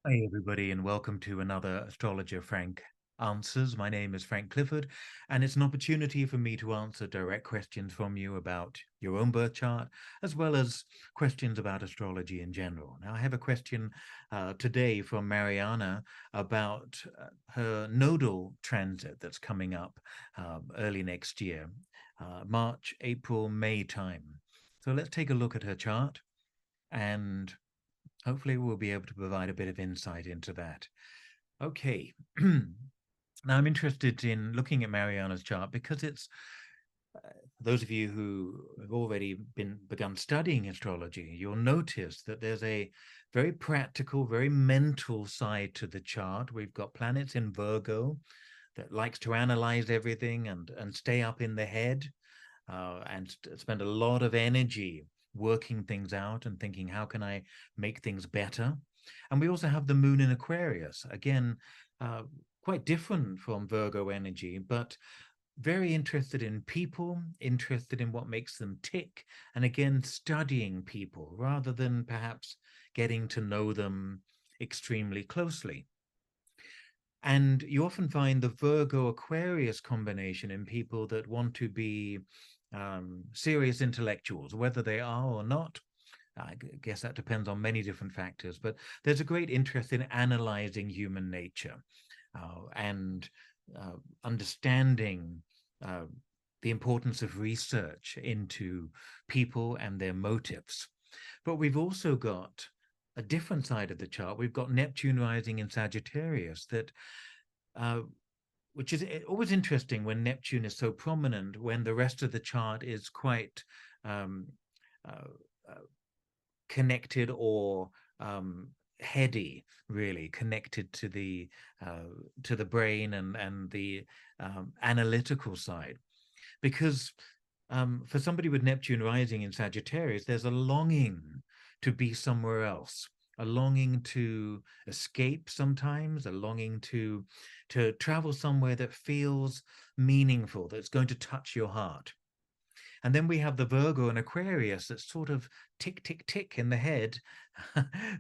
Hi, everybody, and welcome to another Astrologer Frank Answers. My name is Frank Clifford, and it's an opportunity for me to answer direct questions from you about your own birth chart, as well as questions about astrology in general. Now, I have a question today from Mariana about her nodal transit that's coming up early next year, March, April, May time. So let's take a look at her chart and hopefully we'll be able to provide a bit of insight into that. Okay. Now I'm interested in looking at Mariana's chart because it's those of you who have already begun studying astrology, you'll notice that there's a very practical, very mental side to the chart. We've got planets in Virgo that likes to analyze everything and stay up in the head and spend a lot of energy working things out and thinking, how can I make things better? And we also have the moon in Aquarius, again, quite different from Virgo energy, but very interested in people, interested in what makes them tick, and again, studying people rather than perhaps getting to know them extremely closely. And you often find the Virgo Aquarius combination in people that want to be serious intellectuals, whether they are or not. I guess that depends on many different factors, but there's a great interest in analyzing human nature and understanding the importance of research into people and their motives. But we've also got a different side of the chart. We've got Neptune rising in Sagittarius that uh, which is always interesting when Neptune is so prominent, when the rest of the chart is quite um, uh, uh, connected or heady, really connected to the brain and the analytical side. Because for somebody with Neptune rising in Sagittarius, there's a longing to be somewhere else, a longing to escape sometimes, a longing to travel somewhere that feels meaningful, that's going to touch your heart. And then we have the Virgo and Aquarius that's sort of tick, tick, tick in the head,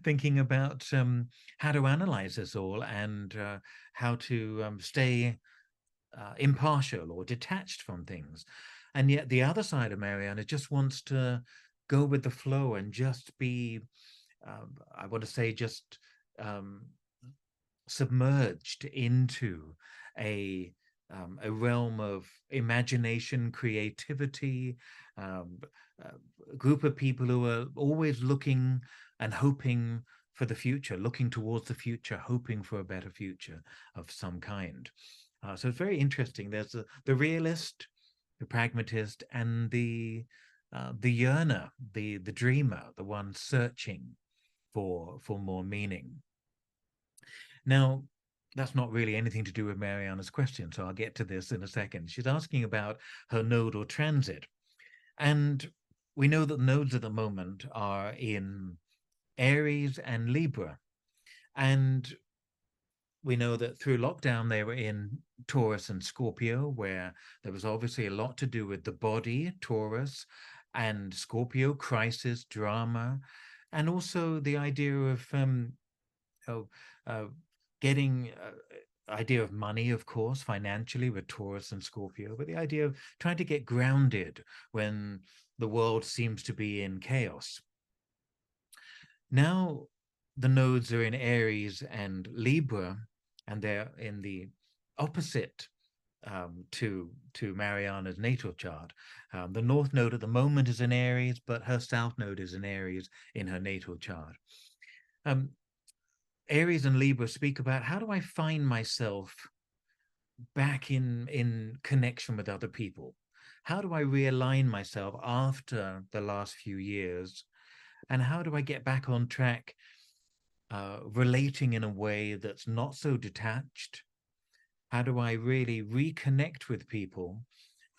thinking about how to analyze this all and how to stay impartial or detached from things. And yet the other side of Mariana just wants to go with the flow and just be, I want to say, just um, submerged into a a realm of imagination, creativity, um, a group of people who are always looking and hoping for the future, looking towards the future, hoping for a better future of some kind. So it's very interesting. There's the realist, the pragmatist, and the yearner, the dreamer, the one searching for more meaning. Now, that's not really anything to do with Mariana's question, so I'll get to this in a second. She's asking about her node or transit. And we know that nodes at the moment are in Aries and Libra. And we know that through lockdown, they were in Taurus and Scorpio, where there was obviously a lot to do with the body, Taurus, and Scorpio, crisis, drama, and also the idea of oh, uh, getting idea of money, of course, financially with Taurus and Scorpio, but the idea of trying to get grounded when the world seems to be in chaos. Now the nodes are in Aries and Libra, and they're in the opposite to Mariana's natal chart. The North Node at the moment is in Aries, but her South Node is in Aries in her natal chart. Um, Aries and Libra speak about how do I find myself back in connection with other people? How do I realign myself after the last few years? And how do I get back on track, relating in a way that's not so detached? How do I really reconnect with people,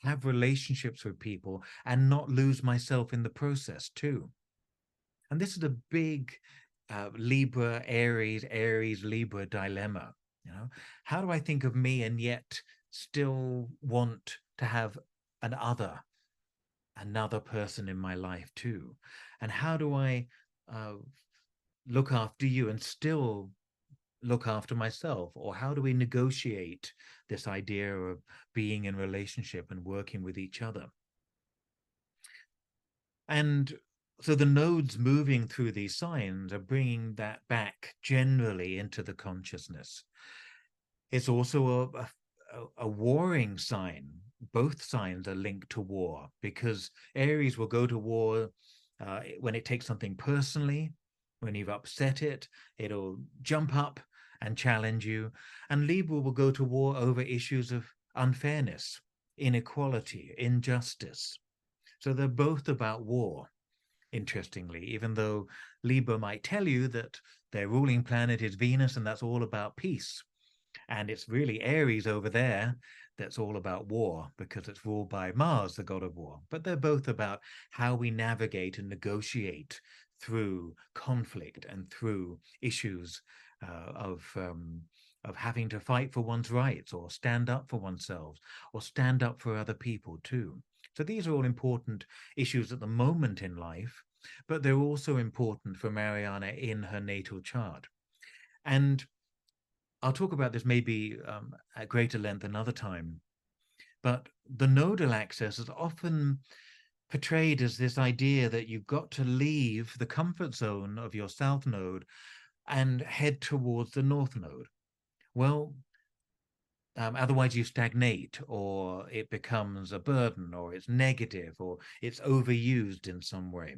have relationships with people, and not lose myself in the process too? And this is a big Libra, Aries, Libra dilemma. You know, how do I think of me and yet still want to have an other, another person in my life too? And how do I uh, look after you and still look after myself? Or how do we negotiate this idea of being in relationship and working with each other? And so the nodes moving through these signs are bringing that back generally into the consciousness. It's also a warring sign. Both signs are linked to war, because Aries will go to war when it takes something personally, when you've upset it, it'll jump up and challenge you. And Libra will go to war over issues of unfairness, inequality, injustice. So they're both about war, interestingly, even though Libra might tell you that their ruling planet is Venus and that's all about peace. And it's really Aries over there that's all about war, because it's ruled by Mars, the god of war. But they're both about how we navigate and negotiate through conflict and through issues of having to fight for one's rights, or stand up for oneself, or stand up for other people too. So these are all important issues at the moment in life, but they're also important for Mariana in her natal chart. And I'll talk about this maybe at greater length another time, but the nodal axis is often portrayed as this idea that you've got to leave the comfort zone of your south node and head towards the north node. Well, otherwise you stagnate, or it becomes a burden, or it's negative, or it's overused in some way.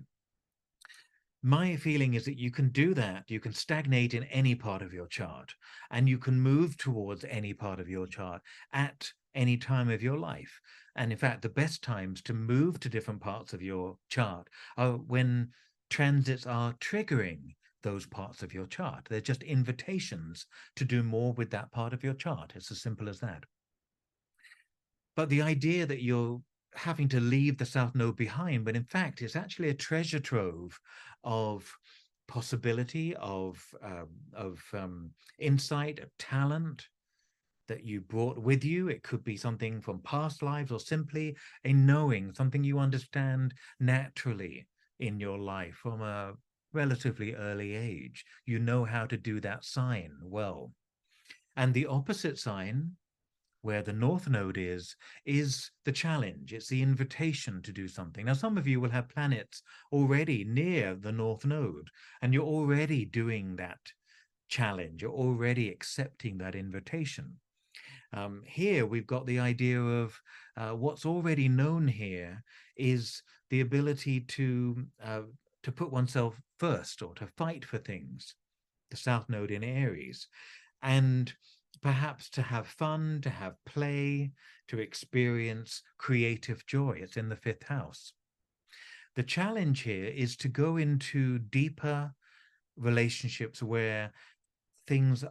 My feeling is that you can do that. You can stagnate in any part of your chart, and you can move towards any part of your chart at any time of your life. And in fact, the best times to move to different parts of your chart are when transits are triggering those parts of your chart. They're just invitations to do more with that part of your chart. It's as simple as that. But the idea that you're having to leave the South Node behind, but in fact, it's actually a treasure trove of possibility, of insight, of talent that you brought with you. It could be something from past lives, or simply a knowing, something you understand naturally in your life from a relatively early age. You know how to do that sign well. And the opposite sign, where the north node is the challenge. It's the invitation to do something. Now, some of you will have planets already near the north node, and you're already doing that challenge. You're already accepting that invitation. Here, we've got the idea of what's already known here is the ability to put oneself first, or to fight for things, the south node in Aries. And perhaps to have fun, to have play, to experience creative joy. It's in the fifth house. The challenge here is to go into deeper relationships where things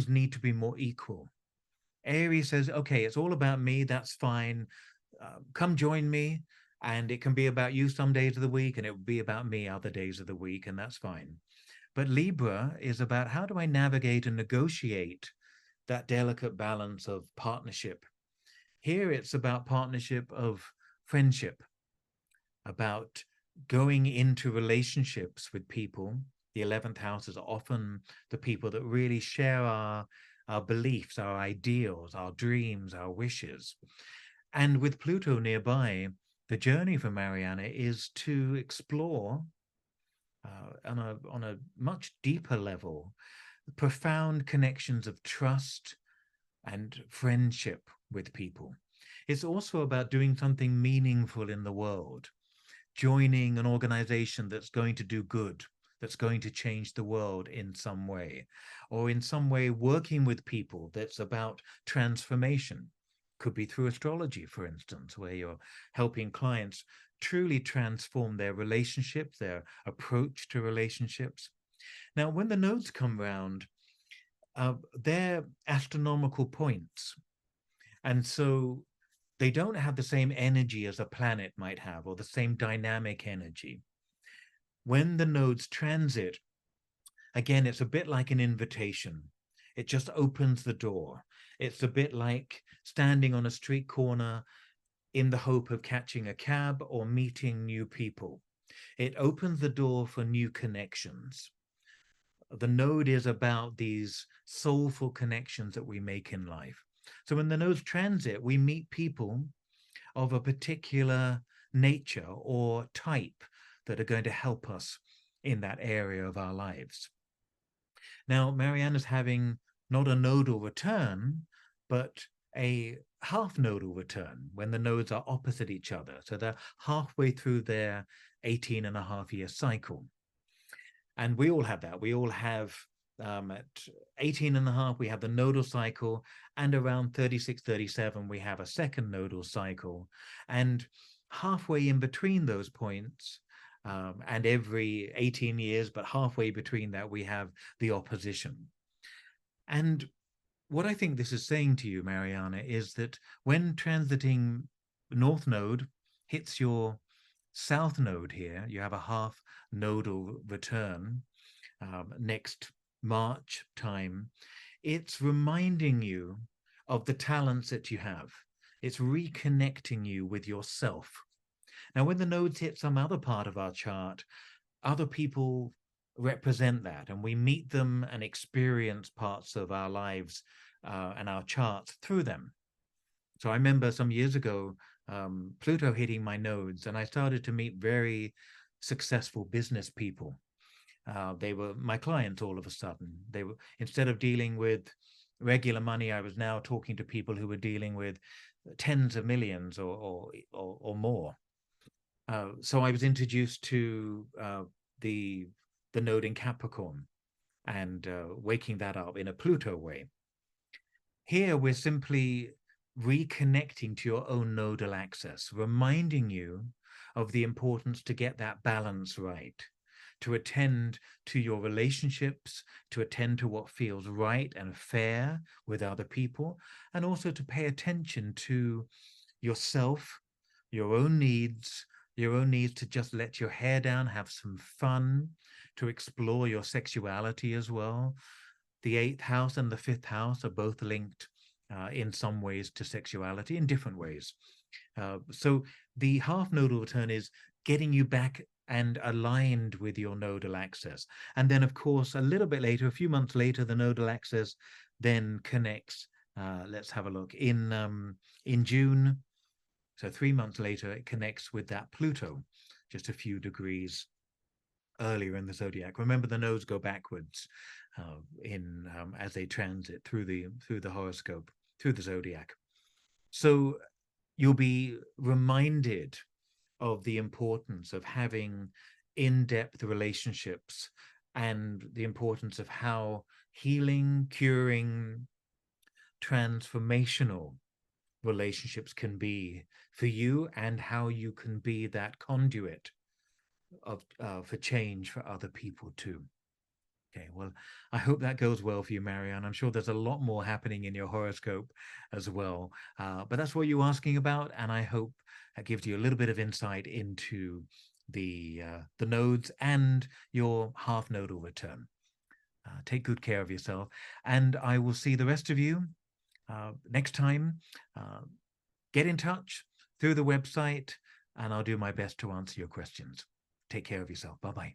need to be more equal. Aries says, okay, it's all about me. That's fine. Come join me. And it can be about you some days of the week, and it will be about me other days of the week, and that's fine. But Libra is about, how do I navigate and negotiate that delicate balance of partnership? Here it's about partnership of friendship, about going into relationships with people. The 11th house is often the people that really share our beliefs, our ideals, our dreams, our wishes. And with Pluto nearby, the journey for Mariana is to explore on a much deeper level, profound connections of trust and friendship with people. It's also about doing something meaningful in the world, joining an organization that's going to do good, that's going to change the world in some way, or in some way working with people that's about transformation. Could be through astrology, for instance, where you're helping clients truly transform their relationships, their approach to relationships. Now, when the nodes come round, they're astronomical points. And so they don't have the same energy as a planet might have, or the same dynamic energy. When the nodes transit, again, it's a bit like an invitation. It just opens the door. It's a bit like standing on a street corner in the hope of catching a cab or meeting new people. It opens the door for new connections. the node is about these soulful connections that we make in life. So when the nodes transit, we meet people of a particular nature or type that are going to help us in that area of our lives. Now, Mariana's having not a nodal return, but a half nodal return when the nodes are opposite each other. So they're halfway through their 18.5-year cycle. And we all have that. We all have at 18.5, we have the nodal cycle, and around 36, 37, we have a second nodal cycle. And halfway in between those points, and every 18 years, but halfway between that, we have the opposition. And what I think this is saying to you, Mariana, is that when transiting North Node hits your South Node here, you have a half nodal return next March time. It's reminding you of the talents that you have. It's reconnecting you with yourself. Now, when the nodes hit some other part of our chart, other people represent that, and we meet them and experience parts of our lives and our charts through them. So I remember some years ago, Pluto hitting my nodes, and I started to meet very successful business people. They were my clients all of a sudden. They were, instead of dealing with regular money, I was now talking to people who were dealing with tens of millions or more. So I was introduced to the node in Capricorn and waking that up in a Pluto way. Here we're simply reconnecting to your own nodal axis, reminding you of the importance to get that balance right, to attend to your relationships, to attend to what feels right and fair with other people, and also to pay attention to yourself, your own needs to just let your hair down, have some fun, to explore your sexuality as well. The 8th house and the 5th house are both linked in some ways to sexuality, in different ways. So the half nodal return is getting you back and aligned with your nodal axis. And then, of course, a little bit later, a few months later, the nodal axis then connects. Let's have a look. In June, so 3 months later, it connects with that Pluto, just a few degrees earlier in the zodiac. Remember, the nodes go backwards as they transit through the horoscope, through the zodiac. So you'll be reminded of the importance of having in-depth relationships and the importance of how healing, curing, transformational relationships can be for you, and how you can be that conduit of for change for other people too. Okay, well, I hope that goes well for you, Marianne. I'm sure there's a lot more happening in your horoscope as well. But that's what you're asking about, and I hope that gives you a little bit of insight into the nodes and your half nodal return. Take good care of yourself, and I will see the rest of you next time. Get in touch through the website, and I'll do my best to answer your questions. Take care of yourself. Bye-bye.